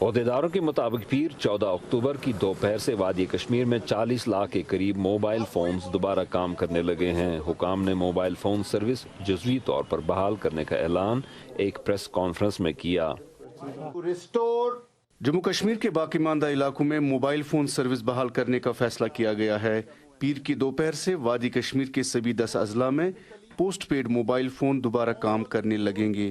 عہدیداروں کے مطابق پیر 14 اکتوبر کی دوپہر سے وادی کشمیر میں 40 لاکھ کے قریب موبائل فونز دوبارہ کام کرنے لگے ہیں۔ حکام نے موبائل فون سروس جزوی طور پر بحال کرنے کا اعلان ایک پریس کانفرنس میں کیا۔ جموں کشمیر کے باقی ماندہ علاقوں میں موبائل فون سروس بحال کرنے کا فیصلہ کیا گیا ہے۔ پیر کی دوپہر سے وادی کشمیر کے سبھی 10 اضلاع میں پوسٹ پیڈ موبائل فون دوبارہ کام کرنے لگیں گے۔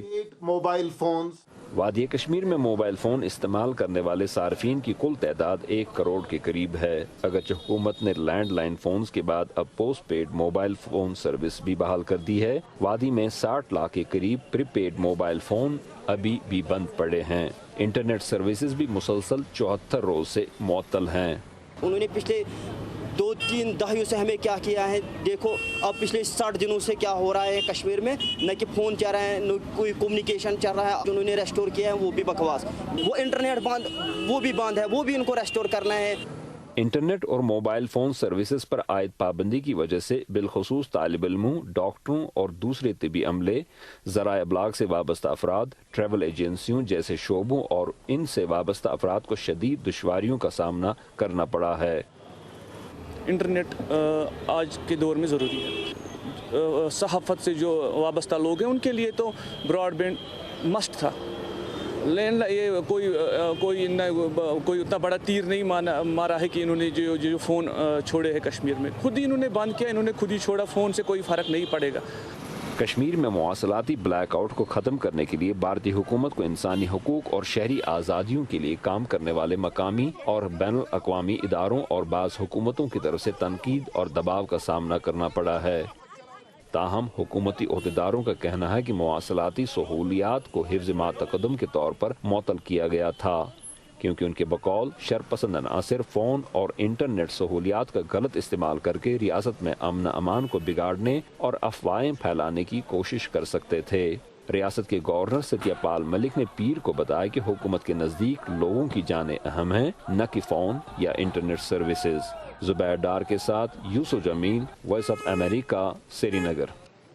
وادی کشمیر میں موبائل فون استعمال کرنے والے صارفین کی کل تعداد 1 کروڑ کے قریب ہے۔ اگرچہ حکومت نے لینڈ لائن فونز کے بعد اب postpaid mobile phone service بھی بحال کر دی ہے، وادی میں 60 لاکھ کے قریب پری پیڈ موبائل فون ابھی بھی بند پڑے ہیں۔ انٹرنیٹ سروسز بھی مسلسل 74 روز سے معطل ہیں۔ انہوں نے پچھلے 2-3 دہائیوں سے ہمیں کیا کیا ہے، دیکھو اب پچھلے 60 دنوں سے کیا ہو رہا ہے کشمیر میں، نہ کہ فون چل رہا ہے نہ کوئی کمیونیکیشن چل رہا ہے۔ انہوں نے ریسٹور کیا ہے وہ بھی بکواس، وہ انٹرنیٹ بند وہ بھی بند ہے، وہ بھی ان کو ریسٹور کرنا ہے۔ انٹرنیٹ اور موبائل فون سروسز پر عائد پابندی کی وجہ سے بالخصوص طالب علموں، ڈاکٹروں اور دوسرے طبی عملے، ذرائع ابلاغ سے وابستہ افراد، ٹریول ایجنسیوں جیسے شعبوں اور ان سے وابستہ افراد کو شدید دشواریوں کا سامنا کرنا پڑا ہے۔ انٹرنیٹ آج کے دور میں ضروری ہے۔ صحافت سے جو وابستہ لوگ ہیں ان کے لیے تو براڈ بینڈ مسٹ تھا، لیکن یہ کوئی اتنا بڑا تیر نہیں مارا ہے کہ انہوں نے جو فون چھوڑے ہیں کشمیر میں، خود ہی انہوں نے بند کیا، انہوں نے خود ہی چھوڑا، فون سے کوئی فرق نہیں پڑے گا۔ کشمیر میں مواصلاتی بلیک آؤٹ کو ختم کرنے کے لیے بھارتی حکومت کو انسانی حقوق اور شہری آزادیوں کے لیے کام کرنے والے مقامی اور بین الاقوامی اداروں اور بعض حکومتوں کی طرف سے تنقید اور دباؤ کا سامنا کرنا پڑا ہے۔ تاہم حکومتی عہدیداروں کا کہنا ہے کہ مواصلاتی سہولیات کو حفظ ما تقدم کے طور پر معطل کیا گیا تھا، کیونکہ ان کے بقول شرپسند عناصر فون اور انٹرنیٹ سہولیات کا غلط استعمال کر کے ریاست میں امن امان کو بگاڑنے اور افواہیں پھیلانے کی کوشش کر سکتے تھے۔ ریاست کے گورنر ستیہ پال ملک نے پیر کو بتایا کہ حکومت کے نزدیک لوگوں کی جانیں اہم ہیں، نہ کہ فون یا انٹرنیٹ سروسز۔ زبیر ڈار کے ساتھ Yusuf Jamil, Voice of America, Sri Nagar.